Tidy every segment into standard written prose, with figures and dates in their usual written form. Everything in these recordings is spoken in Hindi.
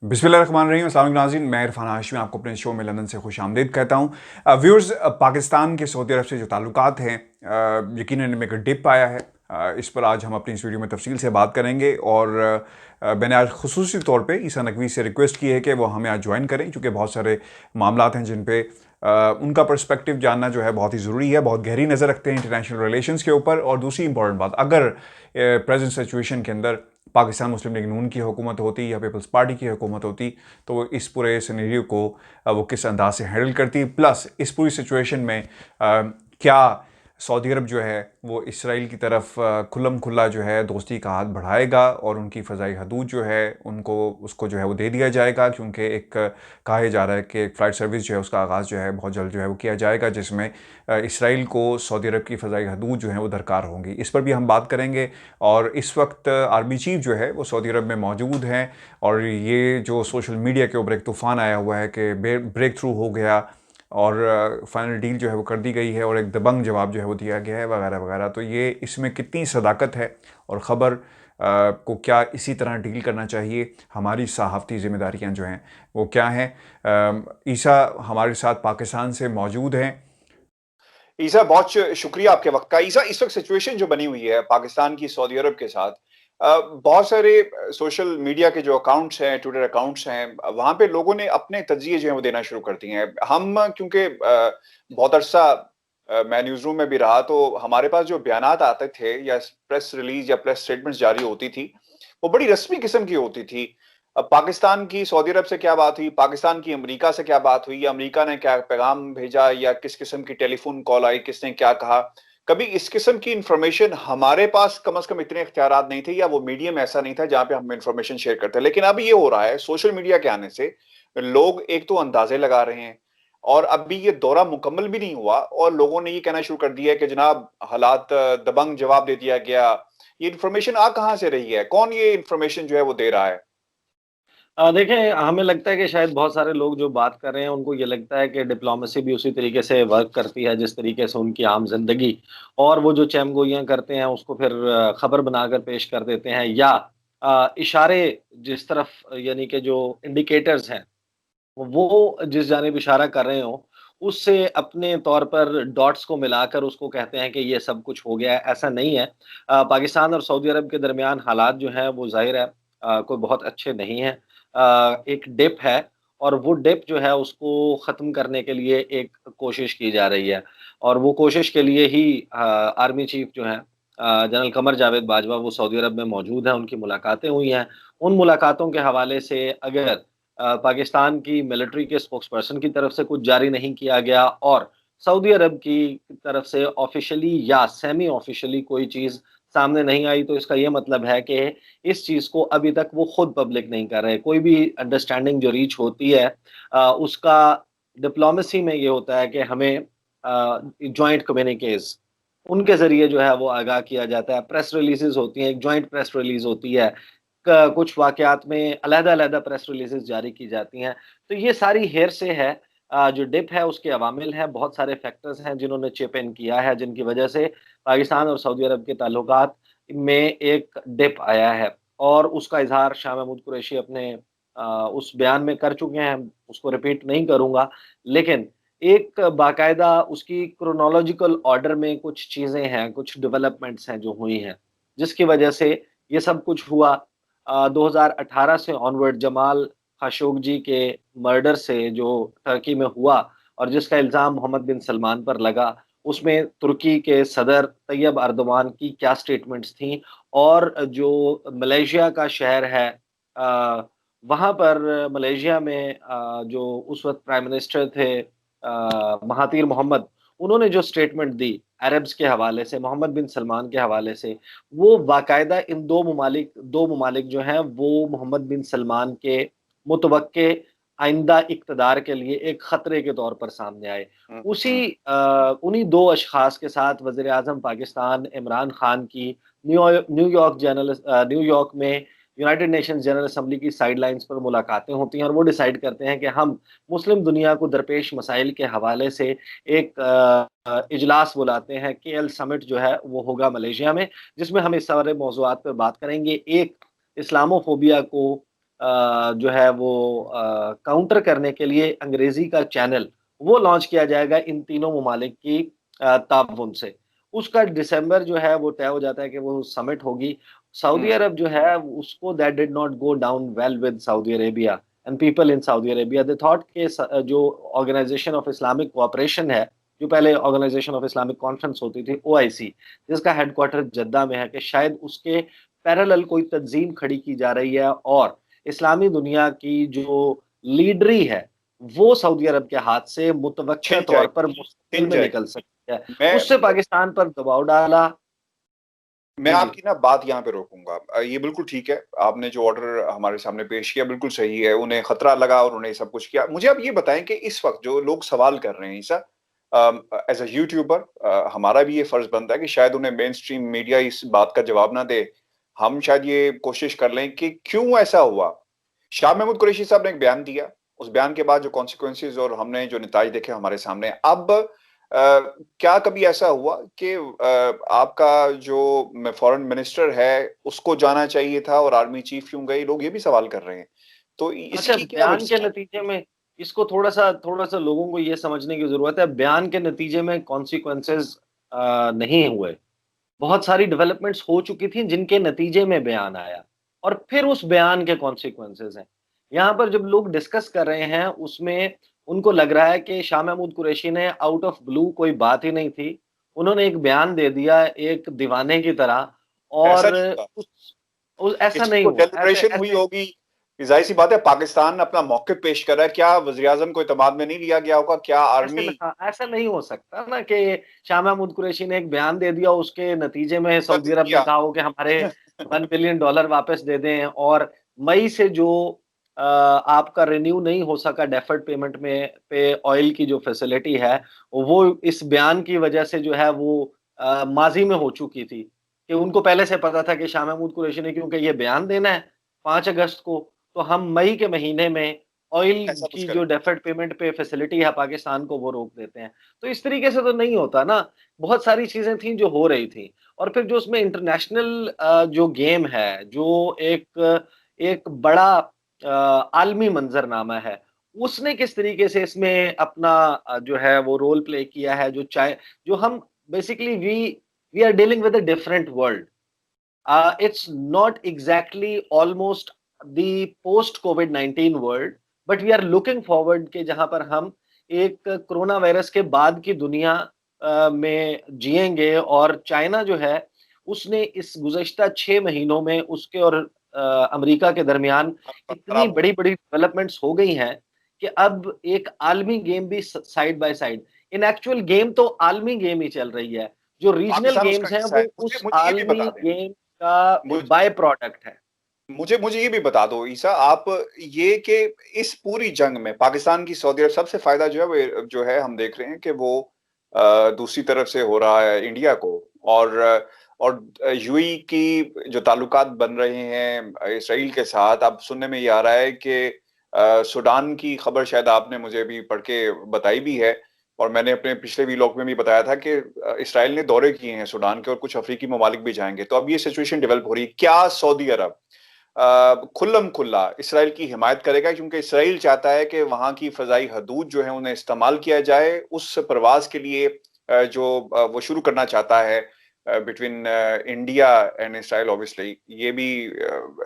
बिस्मिल्लाहिर्रहमानिर्रहीम। अस्सलाम वालेकुम नाज़रीन, मैं इरफान हाशमी आपको अपने शो में लंदन से खुशामदीद कहता हूँ। व्यूअर्स, पाकिस्तान के सऊदी अरब से जो ताल्लुकात हैं, यकीनन इनमें एक डिप आया है। इस पर आज हम अपनी इस वीडियो में तफसील से बात करेंगे और मैंने आज खुसूसी तौर पे ईसा नकवी से रिक्वेस्ट की है कि वो हमें आज ज्वाइन करें, क्योंकि बहुत सारे मामलात हैं जिन पे उनका पर्सपेक्टिव जानना जो है बहुत ही ज़रूरी है। बहुत गहरी नज़र रखते हैं इंटरनेशनल रिलेशंस के ऊपर। और दूसरी इंपॉर्टेंट बात, अगर प्रेजेंट सिचुएशन के अंदर पाकिस्तान मुस्लिम लीग नून की हुकूमत होती या पीपल्स पार्टी की हुकूमत होती, तो वो इस पूरे सिनेरियो को वो किस अंदाज से हैंडल करती, प्लस इस पूरी सिचुएशन में क्या सऊदी अरब जो है वो इसराइल की तरफ खुल्लम खुल्ला जो है दोस्ती का हाथ बढ़ाएगा और उनकी फ़ज़ाई हदूद जो है उनको उसको जो है वो दे दिया जाएगा, क्योंकि एक कहा जा रहा है कि एक फ़्लाइट सर्विस जो है उसका आगाज़ जो है बहुत जल्द जो है वो किया जाएगा, जिसमें इसराइल को सऊदी अरब की फ़ज़ाई हदूद जो है वो दरकार होंगी। इस पर भी हम बात करेंगे। और इस वक्त आर्मी चीफ जो है वो सऊदी अरब में मौजूद हैं, और ये जो सोशल मीडिया के ऊपर एक तूफ़ान आया हुआ है कि ब्रेक थ्रू हो गया और फाइनल डील जो है वो कर दी गई है और एक दबंग जवाब जो है वो दिया गया है वगैरह वगैरह, तो ये इसमें कितनी सदाकत है और ख़बर को क्या इसी तरह डील करना चाहिए, हमारी सहाफ़ती ज़िम्मेदारियाँ जो हैं वो क्या हैं। ईसा हमारे साथ पाकिस्तान से मौजूद हैं। ईसा, बहुत शुक्रिया आपके वक्त का। ईसा, इस वक्त सिचुएशन जो बनी हुई है पाकिस्तान की सऊदी अरब के साथ, बहुत सारे सोशल मीडिया के जो अकाउंट्स हैं, ट्विटर अकाउंट्स हैं, वहां पे लोगों ने अपने तजिए जो है वो देना शुरू कर दिए हैं। हम क्योंकि बहुत अरसा मैं न्यूज रूम में भी रहा, तो हमारे पास जो बयानात आते थे या प्रेस रिलीज या प्रेस स्टेटमेंट्स जारी होती थी, वो बड़ी रस्मी किस्म की होती थी। अब पाकिस्तान की सऊदी अरब से क्या बात हुई, पाकिस्तान की अमेरिका से क्या बात हुई, या अमेरिका ने क्या पैगाम भेजा, या किस किस्म की टेलीफोन कॉल आई, किसने क्या कहा, कभी इस किस्म की इंफॉर्मेशन हमारे पास कम से कम इतने इख्तियारात नहीं थे, या वो मीडियम ऐसा नहीं था जहां पे हम इंफॉर्मेशन शेयर करते हैं। लेकिन अब ये हो रहा है, सोशल मीडिया के आने से लोग एक तो अंदाजे लगा रहे हैं, और अभी ये दौरा मुकम्मल भी नहीं हुआ और लोगों ने ये कहना शुरू कर दिया है कि जनाब हालात दबंग जवाब दे दिया गया। ये इंफॉर्मेशन आ कहां से रही है? कौन ये इंफॉर्मेशन जो है वो दे रहा है? देखें, हमें लगता है कि शायद बहुत सारे लोग जो बात कर रहे हैं उनको ये लगता है कि डिप्लोमेसी भी उसी तरीके से वर्क करती है जिस तरीके से उनकी आम ज़िंदगी, और वो जो चैमगोइयाँ करते हैं उसको फिर खबर बनाकर पेश कर देते हैं, या इशारे जिस तरफ, यानी कि जो इंडिकेटर्स हैं वो जिस जानिब इशारा कर रहे हों, उससे अपने तौर पर डॉट्स को मिलाकर उसको कहते हैं कि ये सब कुछ हो गया है, ऐसा नहीं है। पाकिस्तान और सऊदी अरब के दरमियान हालात जो हैं वो ज़ाहिर है कोई बहुत अच्छे नहीं हैं। एक डिप है, और वो डिप जो है उसको ख़त्म करने के लिए एक कोशिश की जा रही है, और वो कोशिश के लिए ही आर्मी चीफ जो हैं जनरल कमर जावेद बाजवा, वो सऊदी अरब में मौजूद हैं, उनकी मुलाकातें हुई हैं। उन मुलाकातों के हवाले से अगर पाकिस्तान की मिलिट्री के स्पोक्सपर्सन की तरफ से कुछ जारी नहीं किया गया, और सऊदी अरब की तरफ से ऑफ़िशियली या सेमी ऑफ़िशियली कोई चीज़ सामने नहीं आई, तो इसका ये मतलब है कि इस चीज़ को अभी तक वो खुद पब्लिक नहीं कर रहे। कोई भी अंडरस्टैंडिंग जो रीच होती है, उसका डिप्लोमेसी में ये होता है कि हमें जॉइंट कम्युनिकेज़ उनके ज़रिए जो है वो आगाह किया जाता है। प्रेस रिलीज़ेज़ होती हैं, एक जॉइंट प्रेस रिलीज़ होती है। कुछ वाक़यात में अलग-अलग प्रेस रिलीज़ेज़ जारी की जाती हैं। तो ये सारी हेर-से है। जो डिप है उसके अवामिल हैं, बहुत सारे फैक्टर्स हैं जिन्होंने चिप इन किया है, जिनकी वजह से पाकिस्तान और सऊदी अरब के ताल्लुकात में एक डिप आया है, और उसका इज़हार शाह महमूद कुरैशी अपने उस बयान में कर चुके हैं, उसको रिपीट नहीं करूँगा। लेकिन एक बाकायदा उसकी क्रोनोलॉजिकल ऑर्डर में कुछ चीज़ें हैं, कुछ डेवलपमेंट्स हैं जो हुई हैं, जिसकी वजह से ये सब कुछ हुआ। 2018 से ऑनवर्ड जमाल खशोगी के मर्डर से जो टर्की में हुआ, और जिसका इल्ज़ाम मोहम्मद बिन सलमान पर लगा, उसमें तुर्की के सदर तैयब अर्दोग़ान की क्या स्टेटमेंट्स थीं, और जो मलेशिया का शहर है, वहाँ पर मलेशिया में जो उस वक़्त प्राइम मिनिस्टर थे महातीर मोहम्मद, उन्होंने जो स्टेटमेंट दी अरब्स के हवाले से, मोहम्मद बिन सलमान के हवाले से, वो बाकायदा इन 2 ममालिक जो हैं वो मोहम्मद बिन सलमान के मुतवक्के आइंदा इक़्तिदार के लिए एक ख़तरे के तौर पर सामने आए। हुँ, हुँ। उन्हीं 2 अशख़ास के साथ वज़ीर-ए-आज़म पाकिस्तान इमरान ख़ान की न्यूयॉर्क में यूनाइटेड नेशंस जनरल असेंबली की साइडलाइंस पर मुलाकातें होती हैं, और वो डिसाइड करते हैं कि हम मुस्लिम दुनिया को दरपेश मसाइल के हवाले से एक इजलास बुलाते हैं। केएल समिट जो है वो होगा मलेशिया में, जिसमें हम इस सारे मौज़ूआत पे बात करेंगे। एक इस्लामोफ़ोबिया को जो है वो काउंटर करने के लिए अंग्रेजी का चैनल वो लॉन्च किया जाएगा इन तीनों ममालिक की ताउन से। उसका दिसंबर जो है वो तय हो जाता है कि वो समिट होगी। सऊदी हम्म। अरब जो है उसको that did not go down well with Saudi Arabia and people in Saudi Arabia they thought के जो ऑर्गेनाइजेशन ऑफ इस्लामिक कोऑपरेशन है, जो पहले ऑर्गेनाइजेशन ऑफ इस्लामिक कॉन्फ्रेंस होती थी ओआईसी, जिसका हेडक्वार्टर जद्दा में है, कि शायद उसके पैरेलल कोई तंजीम खड़ी की जा रही है और इस्लामी दुनिया की जो लीडरी है वो सऊदी अरब के हाथ से मुतवक्किल छिन तौर पर जाएगी। मुस्तकबिल छिन में निकल जाएगी। सकती है। मैं उससे पाकिस्तान पर दबाव डाला। मैं जी, जी। आपकी ना बात यहाँ पे रोकूंगा। ये बिल्कुल ठीक है, आपने जो ऑर्डर हमारे सामने पेश किया बिल्कुल सही है। उन्हें खतरा लगा और उन्हें सब कुछ किया। मुझे आप ये बताएं कि इस वक्त जो लोग सवाल कर रहे हैं ईसा, एज अ यूट्यूबर हमारा भी ये फर्ज बनता है कि शायद उन्हें मेन स्ट्रीम मीडिया इस बात का जवाब ना दे। हम शायद ये कोशिश कर लें कि क्यों ऐसा हुआ। शाह महमूद कुरैशी साहब ने एक बयान दिया, उस बयान के बाद जो कॉन्सिक्वेंसेज और हमने जो नताइज देखे हमारे सामने। अब क्या कभी ऐसा हुआ कि आपका जो फॉरेन मिनिस्टर है उसको जाना चाहिए था और आर्मी चीफ क्यों गए? लोग ये भी सवाल कर रहे हैं। तो अच्छा, इसकी क्या बयान के वजह है? नतीजे में इसको थोड़ा-सा लोगों को ये समझने की ज़रूरत है, बयान के नतीजे में कॉन्सिक्वेंसेज़ नहीं हुए। बहुत सारी डेवलपमेंट्स हो चुकी थी जिनके नतीजे में बयान आया और फिर उस बयान के कॉन्सिक्वेंसेस हैं। यहाँ पर जब लोग डिस्कस कर रहे हैं उसमें उनको लग रहा है कि शाह महमूद कुरैशी ने आउट ऑफ ब्लू कोई बात ही नहीं थी। उन्होंने एक बयान दे दिया एक दीवाने की तरह ऐसा और नहीं हुआ। उस ऐसा इसकी नहीं कोई हुआ। ऐसे डेलिब्रेशन हुई ऐसे होगी। जाहिर सी बात है, पाकिस्तान अपना मौक़िफ़ पेश कर रहा है। क्या वज़ीर आज़म को इत्मीनान में नहीं लिया गया होगा? क्या ऐसे आर्मी न हाँ, ऐसा नहीं हो सकता ना कि शाह महमूद कुरैशी ने एक बयान दे दिया, उसके नतीजे में सऊदी बदल अरब ने दिया? कहा हो कि हमारे $1 बिलियन वापस दे दें और मई से जो आपका रिन्यू नहीं हो सका डेफर्ड पेमेंट में पे ऑयल की जो फैसिलिटी है, वो इस बयान की वजह से जो है वो माज़ी में हो चुकी थी। कि उनको पहले से पता था कि शाह महमूद कुरैशी ने क्योंकि ये बयान देना है 5 अगस्त को, तो हम मई के महीने में ऑयल ऐसा कुछ की जो करें। डेफर्ड पेमेंट पे फैसिलिटी है पाकिस्तान को वो रोक देते हैं। तो इस तरीके से तो नहीं होता ना, बहुत सारी चीज़ें थी जो हो रही थी और फिर जो उसमें इंटरनेशनल जो गेम है, जो एक एक बड़ा आलमी मंज़रनामा है, उसने किस तरीके से इसमें अपना जो है वो रोल प्ले किया है, जो हम basically we are dealing with a different world. It's not exactly almost the post COVID-19 world, but we are looking forward कि जहाँ पर हम एक कोरोना वायरस के बाद की दुनिया में जिएंगे और चाइना जो है उसने इस गुज़श्ता 6 महीनों में उसके और अमेरिका के दरमियान इतनी खराब हुआ। बड़ी-बड़ी डेवलपमेंट्स हो गई हैं कि अब एक आलमी गेम भी side by side, in actual game तो आलमी गेम ही चल रही है। जो रीजनल पाकिस्तान उसका गेम्स हैं हिस्सा है। वो मुझे उस मुझे ये भी आलमी बता दें। गेम का मुझ बाय प्रोडक्ट है। मुझे मुझे ये भी बता दो ईसा, आप ये कि इस पूरी जंग में पाकिस्तान की सऊदी अरब सबसे फ़ायदा जो है वो जो है हम देख रहे हैं कि वो दूसरी तरफ से हो रहा है इंडिया को। और यूएई की जो ताल्लुकात बन रहे हैं इसराइल के साथ, अब सुनने में ये आ रहा है कि सूडान की खबर शायद आपने मुझे भी पढ़ के बताई भी है और मैंने अपने पिछले व्लॉग में भी बताया था कि इसराइल ने दौरे किए हैं सूडान के और कुछ अफ्रीकी ममालिक भी जाएँगे। तो अब ये सिचुएशन डेवलप हो रही है। क्या सऊदी अरब खुल्लम-खुल्ला इसराइल की हिमायत करेगा? क्योंकि इसराइल चाहता है कि वहाँ की फ़ज़ाई हदूद जो है उन्हें इस्तेमाल किया जाए उस प्रवास के लिए जो वो शुरू करना चाहता है between India and Israel obviously. ये भी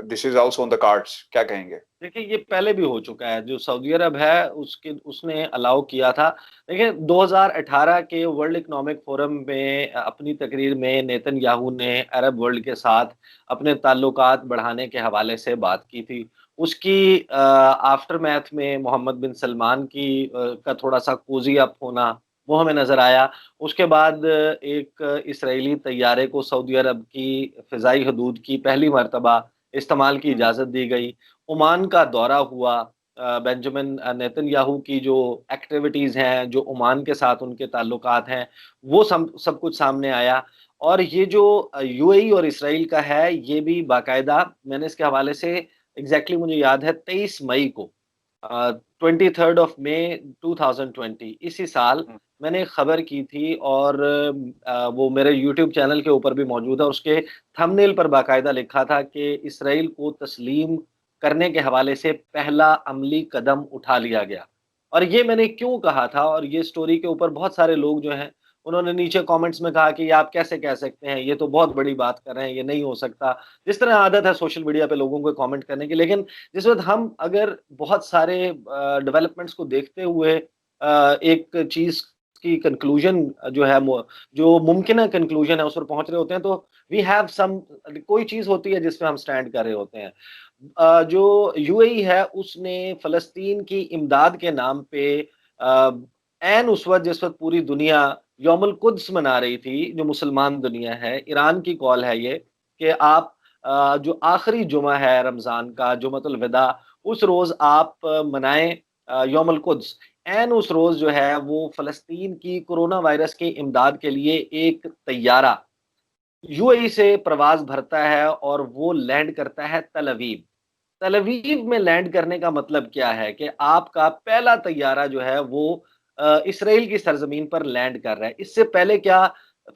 this is also on the cards. क्या कहेंगे? देखिए, ये पहले भी हो चुका है, जो सऊदी अरब है उसने अलाउ किया था। देखिए 2018 के वर्ल्ड इकोनॉमिक फोरम में अपनी तकरीर में नेतन्याहू ने अरब वर्ल्ड के साथ अपने ताल्लुकात बढ़ाने के हवाले से बात की थी। उसकी आफ्टरमैथ में मोहम्मद बिन सलमान का थोड़ा-सा कोज़ी अप होना, वो हमें नज़र आया। उसके बाद एक इज़राइली तैयारे को सऊदी अरब की फ़िज़ाई हदूद की पहली मर्तबा इस्तेमाल की हुँ। इजाज़त दी गई। ओमान का दौरा हुआ, बेंजामिन नेतन्याहू की जो एक्टिविटीज़ हैं, जो ओमान के साथ उनके ताल्लुकात हैं, वो सब कुछ सामने आया और ये जो यूएई और इसराइल का है, ये भी बाकायदा मैंने इसके हवाले से एग्ज़ैक्टली मुझे याद है 23 मई को 23rd ऑफ मई 2020 इसी साल हुँ। मैंने एक खबर की थी और वो मेरे यूट्यूब चैनल के ऊपर भी मौजूद है। उसके थंबनेल पर बाकायदा लिखा था कि इसराइल को तस्लीम करने के हवाले से पहला अमली कदम उठा लिया गया। और ये मैंने क्यों कहा था, और ये स्टोरी के ऊपर बहुत सारे लोग जो हैं, उन्होंने नीचे कमेंट्स में कहा कि ये आप कैसे कह सकते हैं, ये तो बहुत बड़ी बात कर रहे हैं, ये नहीं हो सकता। जिस तरह आदत है सोशल मीडिया पे लोगों को कमेंट करने की, लेकिन जिस वक़्त हम अगर बहुत सारे डेवलपमेंट्स को देखते हुए एक चीज़ की कंक्लूजन जो है जो मुमकिन कंक्लूजन है उस पर पहुँच रहे होते हैं, तो वी हैव सम कोई चीज़ होती है जिस पे हम स्टैंड कर रहे होते हैं। जो यूएई है उसने फ़लस्तीन की इमदाद के नाम पे अ, ऐन उस वक़्त जिस वक़्त पूरी दुनिया यौमुल कुद्स मना रही थी, जो मुसलमान दुनिया है, ईरान की कॉल है ये कि आप जो आखिरी जुमा है रमज़ान का, जुमतुल विदा, उस रोज़ आप मनाएँ यौमुल कुद्स। ऐन उस रोज़ जो है वो फ़लस्तीन की कोरोना वायरस की इमदाद के लिए एक तैयारा यूएई से प्रवास भरता है और वो लैंड करता है तल अवीव। तल अवीव में लैंड करने का मतलब क्या है कि आपका पहला तैयारा जो है वो इसराइल की सरजमीन पर लैंड कर रहा है। इससे पहले क्या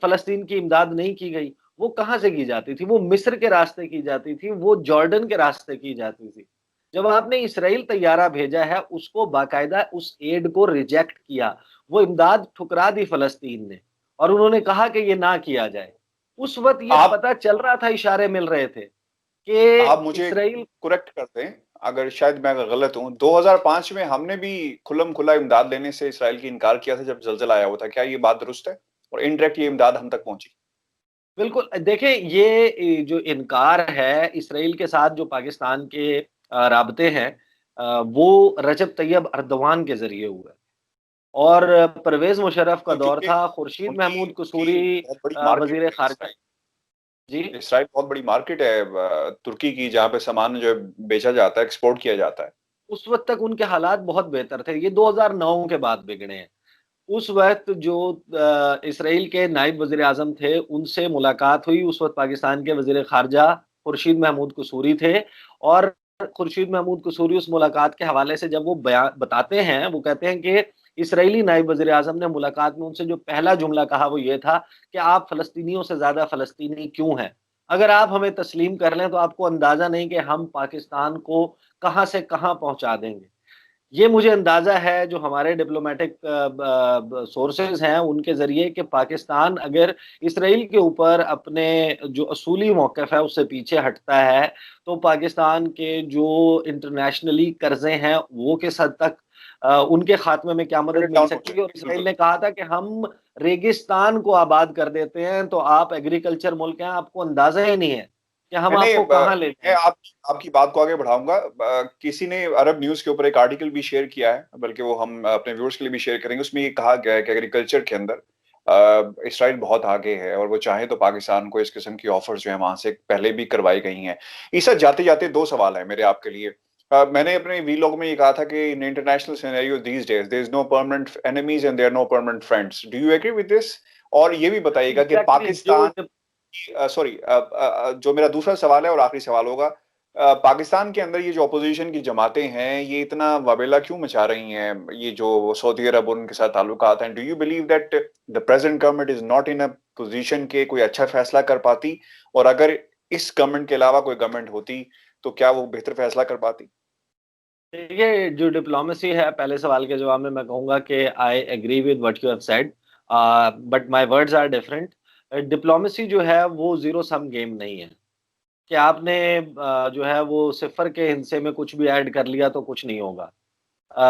फ़लस्तीन की इमदाद नहीं की गई? वो कहाँ से की जाती थी? वो मिस्र के रास्ते की जाती थी, वो जॉर्डन के रास्ते की जाती थी। जब आपने इसराइल तैयारा भेजा है, उसको बाकायदा उस एड को रिजेक्ट किया। वो इमदाद ठुकरा दी फ़लस्तीन ने और उन्होंने कहा कि ये ना किया जाए। उस वक़्त ये आप पता चल रहा था, इशारे मिल रहे थे कि आप मुझे इसराइल करेक्ट कर दें, अगर शायद मैं अगर गलत हूँ, 2005 में हमने भी खुल्लम-खुला इमदाद देने से इसराइल की इनकार किया था जब ज़लज़ला आया हुआ था। क्या ये बात दुरुस्त है? और इनडायरेक्ट ये इमदाद हम तक पहुँची? बिल्कुल देखिए ये जो इनकार है इसराइल के साथ जो पाकिस्तान के राब्ते हैं वो रजब तैयब अर्दवान के ज़रिए हुआ है और परवेज़ मुशर्रफ का तो दौर चूँकि था, खुर्शीद उनकी महमूद उनकी कसूरी बहुत बड़ी मार्केट वज़ीर है ख़ारिजा। इसराइल। जी। इसराइल बहुत बड़ी मार्केट है तुर्की की, जहाँ पे सामान जो है बेचा जाता है, एक्सपोर्ट किया जाता है। उस वक़्त तक उनके हालात बहुत बेहतर थे, ये 2009 के बाद बिगड़े हैं। उस वक़्त जो इसराइल के नायब वज़ीर-ए-आज़म थे, उनसे मुलाकात हुई, उस वक़्त पाकिस्तान के वज़ीर ख़ारिजा खुर्शीद महमूद कसूरी थे और खुर्शीद महमूद कसूरी उस मुलाकात के हवाले से जब वो बताते हैं, वो कहते हैं कि इसराइली नायब वज़ीर-ए-आज़म ने मुलाकात में उनसे जो पहला जुमला कहा, वो ये था कि आप फ़लस्तीनियों से ज़्यादा फ़लस्तीनी क्यों हैं? अगर आप हमें तस्लीम कर लें, तो आपको अंदाज़ा नहीं कि हम पाकिस्तान को कहाँ से कहाँ पहुँचा देंगे। ये मुझे अंदाज़ा है जो हमारे डिप्लोमैटिक सोर्सेज़ हैं उनके ज़रिए कि पाकिस्तान अगर इसराइल के ऊपर अपने जो असूली मौक़िफ़ है उससे पीछे हटता है, तो पाकिस्तान के जो इंटरनेशनली कर्ज़े हैं वो किस हद तक उनके ख़ात्मे में क्या मदद क्रेडिट मिल डाउन हो सकती है। और जाएगी, इसराइल बिल्कुल। ने कहा था कि हम रेगिस्तान को आबाद कर देते हैं, तो आप एग्रीकल्चर मुल्क हैं, आपको अंदाज़ा ही नहीं है कि हम मैंने आपको कहाँ ले मैं जाएँगे। आपकी बात को आगे बढ़ाऊँगा। किसी ने अरब न्यूज़ के ऊपर एक आर्टिकल भी शेयर किया है, बल्कि वो हम अपने व्यूअर्स के लिए भी शेयर करेंगे। उसमें ये कहा गया है कि एग्रीकल्चर के अंदर इसराइल बहुत आगे है और वो चाहे तो पाकिस्तान को इस किस्म की ऑफर्स जो है वहाँ से पहले भी करवाई गई हैं। ईसा जाते-जाते 2 सवाल हैं मेरे आपके लिए। मैंने अपने वीलॉग में ये कहा था कि in international scenario these days there is no permanent enemies and there are no permanent friends. Do you agree with this? और ये भी बताइएगा कि एग्ज़ैक्टली जो पाकिस्तान सॉरी जो मेरा दूसरा सवाल है और आखिरी सवाल होगा पाकिस्तान के अंदर ये जो अपोजिशन की जमातें हैं ये इतना वावेला क्यों मचा रही हैं ये जो सऊदी अरब और उनके साथ ताल्लुकात हैं do you believe that the present government is not in a position के कोई अच्छा फैसला कर पाती और अगर इस गवर्नमेंट के अलावा कोई गवर्नमेंट होती तो क्या वो बेहतर फैसला कर पाती? देखिए, जो डिप्लोमेसी है, पहले सवाल के जवाब में मैं कहूँगा कि I agree with what you have said but my words are different. Diplomacy जो है वो ज़ीरो सम गेम नहीं है, कि आपने जो है वो सिफ़र के हिस्से में कुछ भी ऐड कर लिया तो कुछ नहीं होगा।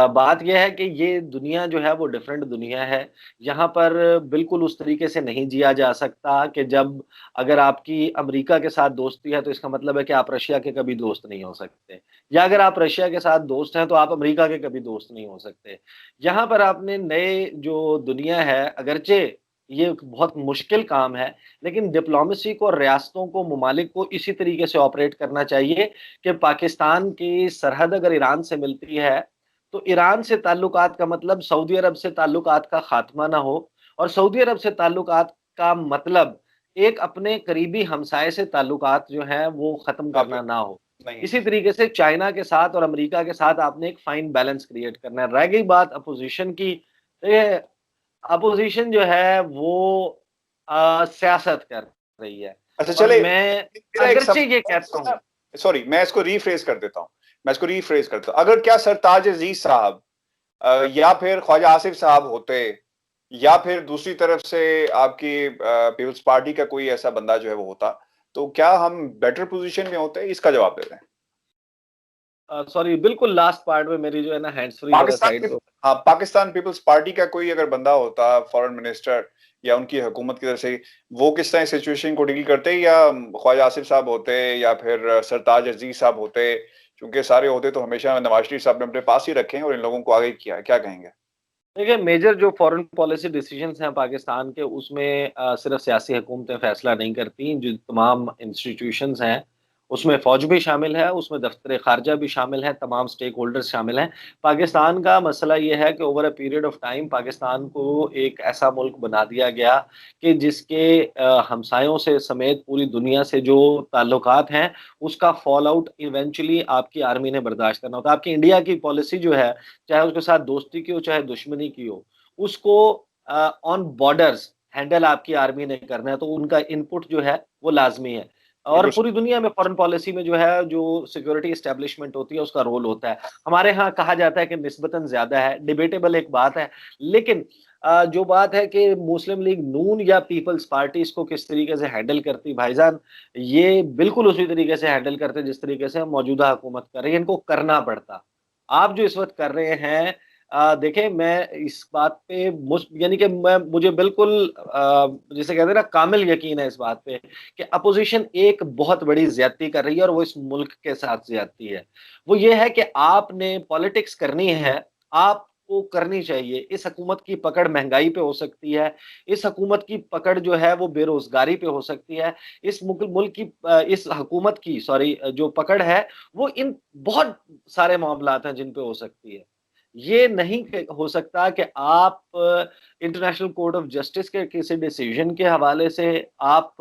बात ये है कि ये दुनिया जो है वो डिफरेंट दुनिया है। यहाँ पर बिल्कुल उस तरीके से नहीं जिया जा सकता कि जब अगर आपकी अमेरिका के साथ दोस्ती है तो इसका मतलब है कि आप रशिया के कभी दोस्त नहीं हो सकते। या अगर आप रशिया के साथ दोस्त हैं तो आप अमेरिका के कभी दोस्त नहीं हो सकते। यहाँ पर आपने नए जो दुनिया है अगरचे ये एक बहुत मुश्किल काम है, लेकिन डिप्लोमेसी को रियासतों को, ममालिक को इसी तरीके से ऑपरेट करना चाहिए कि पाकिस्तान की सरहद अगर ईरान से मिलती है तो ईरान से ताल्लुकात का मतलब सऊदी अरब से ताल्लुकात का खात्मा ना हो और सऊदी अरब से ताल्लुकात का मतलब एक अपने करीबी हमसाये से ताल्लुकात जो हैं वो ख़त्म काफी करना ना हो। नहीं। इसी तरीके से चाइना के साथ और अमेरिका के साथ आपने एक फ़ाइन बैलेंस क्रिएट करना है। रह गई बात अपोज़िशन की, देखिए अपोज़िशन जो है वो सियासत कर रही है अच्छा और चले मैं मेरा एक अगरचे ये कहता हूँ। सॉरी मैं इसको रीफ्रेज कर देता हूँ मैं इसको रीफ्रेज करता हूँ, अगर क्या सरताज अजीज साहब या फिर ख्वाजा आसिफ साहब होते, या फिर दूसरी तरफ से आपकी पीपल्स पार्टी का कोई ऐसा बंदा जो है वो होता, तो क्या हम बेटर पोजीशन में होते? इसका जवाब दे दें। सॉरी, बिल्कुल लास्ट पार्ट में मेरी जो है ना हैंड्स फ्री जरा पाकिस्तान साइड के पे। हाँ, पाकिस्तान पीपल्स पार्टी का कोई अगर बंदा होता, फॉरेन मिनिस्टर या उनकी हुकूमत की तरफ से, वो किस तरह सिचुएशन को डील करते, या ख्वाजा आसिफ साहब होते या फिर सरताज अजीज साहब होते? क्योंकि सारे होते तो हमेशा नवाज शरीफ साहब ने अपने पास ही रखे हैं और इन लोगों को आगे किया है, क्या कहेंगे? देखिए, मेजर जो फॉरेन पॉलिसी डिसीजंस हैं पाकिस्तान के, उसमें सिर्फ सियासी हुकूमतें फैसला नहीं करती, जो तमाम इंस्टीट्यूशंस हैं, उसमें फ़ौज भी शामिल है, उसमें दफ्तर ख़ारजा भी शामिल है, तमाम स्टेक होल्डर्स शामिल हैं। पाकिस्तान का मसला ये है कि over a period of time Pakistan को एक ऐसा मुल्क बना दिया गया कि जिसके हमसायों से समेत पूरी दुनिया से जो ताल्लुकात हैं, उसका फ़ॉल आउट इवेंचुअली आपकी आर्मी ने बर्दाश्त करना होता है। आपकी इंडिया की पॉलिसी जो है, चाहे उसके साथ दोस्ती की हो, चाहे दुश्मनी की हो, उसको ऑन बॉर्डर्स हैंडल आपकी आर्मी ने करना है, तो उनका इनपुट जो है वो लाज़मी है। और बिल्कुल पूरी दुनिया में फॉरेन पॉलिसी में जो है, जो सिक्योरिटी एस्टेब्लिशमेंट होती है, उसका रोल होता है। हमारे यहाँ कहा जाता है कि निस्बतन ज़्यादा है, डिबेटेबल एक बात है। लेकिन जो बात है कि मुस्लिम लीग नून या पीपल्स पार्टी इसको किस तरीके से हैंडल करती, भाईजान, ये बिल्कुल उसी तरीके से हैंडल करते जिस तरीके से मौजूदा हुकूमत कर रही है, इनको करना पड़ता। आप जो इस वक़्त कर रहे हैं, देखिए, मैं इस बात पे यानी कि मुझे बिल्कुल जिसे कहते हैं ना, कामिल यकीन है इस बात पे कि अपोज़िशन एक बहुत बड़ी ज़्यादती कर रही है और वो इस मुल्क के साथ ज़्यादती है। वो ये है कि आपने पॉलिटिक्स करनी है, आपको करनी चाहिए। इस हुकूमत की पकड़ महँगाई पे हो सकती है, इस हुकूमत की पकड़ जो है वो बेरोज़गारी पे हो सकती है, इस मुल्क की इस हुकूमत की जो पकड़ है, वो इन बहुत सारे मामलात हैं जिन पे हो सकती है। ये नहीं हो सकता कि आप इंटरनेशनल कोर्ट ऑफ जस्टिस के किसी डिसीजन के हवाले से आप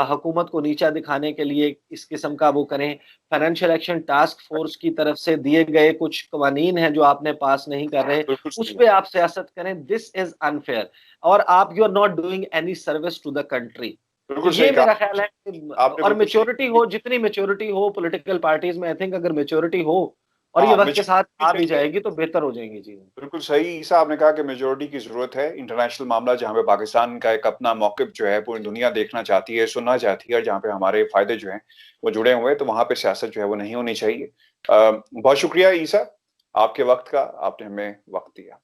हुकूमत को नीचा दिखाने के लिए इस किस्म का वो करें। फाइनेंशियल एक्शन टास्क फोर्स की तरफ से दिए गए कुछ कवानीन हैं जो आपने पास नहीं कर रहे, बिल्कुल उस सही पे आप सियासत करें। दिस इज अनफेयर और आप you are not doing any service to the country. तो बिल्कुल ये सही कहा मेरा ख्याल है कि आपने, और बिल्कुल सही। मैच्योरिटी हो, जितनी मैच्योरिटी हो पॉलिटिकल पार्टीज में, आई थिंक अगर मैच्योरिटी हो और ये हाँ, वक़्त के साथ मेजॉरिटी आ भी चाहिए। जाएगी तो बेहतर हो जाएँगी चीज़ें। बिल्कुल सही ईसा, आपने कहा कि मेजॉरिटी की ज़रूरत है। इंटरनेशनल मामला जहाँ पे पाकिस्तान का एक अपना मौक़िफ़ जो है पूरी दुनिया देखना चाहती है, सुनना चाहती है, और जहाँ पे हमारे फ़ायदे जो हैं वो जुड़े हुए हैं, तो वहाँ पे सियासत जो है वो नहीं होनी चाहिए। बहुत शुक्रिया ईसा, आपके वक़्त का, आपने हमें वक़्त दिया।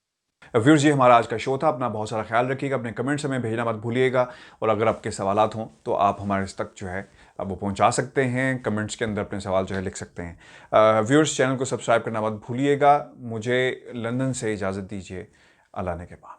व्यूअर्स, ये हमारा आज का शो था। अपना बहुत सारा ख्याल रखिएगा, अपने कमेंट्स हमें भेजना मत भूलिएगा, और अगर आपके सवालात हों तो आप हमारे तक जो है वो पहुंचा सकते हैं, कमेंट्स के अंदर अपने सवाल जो है लिख सकते हैं। व्यूअर्स, चैनल को सब्सक्राइब करना मत भूलिएगा। मुझे लंदन से इजाज़त दीजिए। अल्लाह ने के बाद।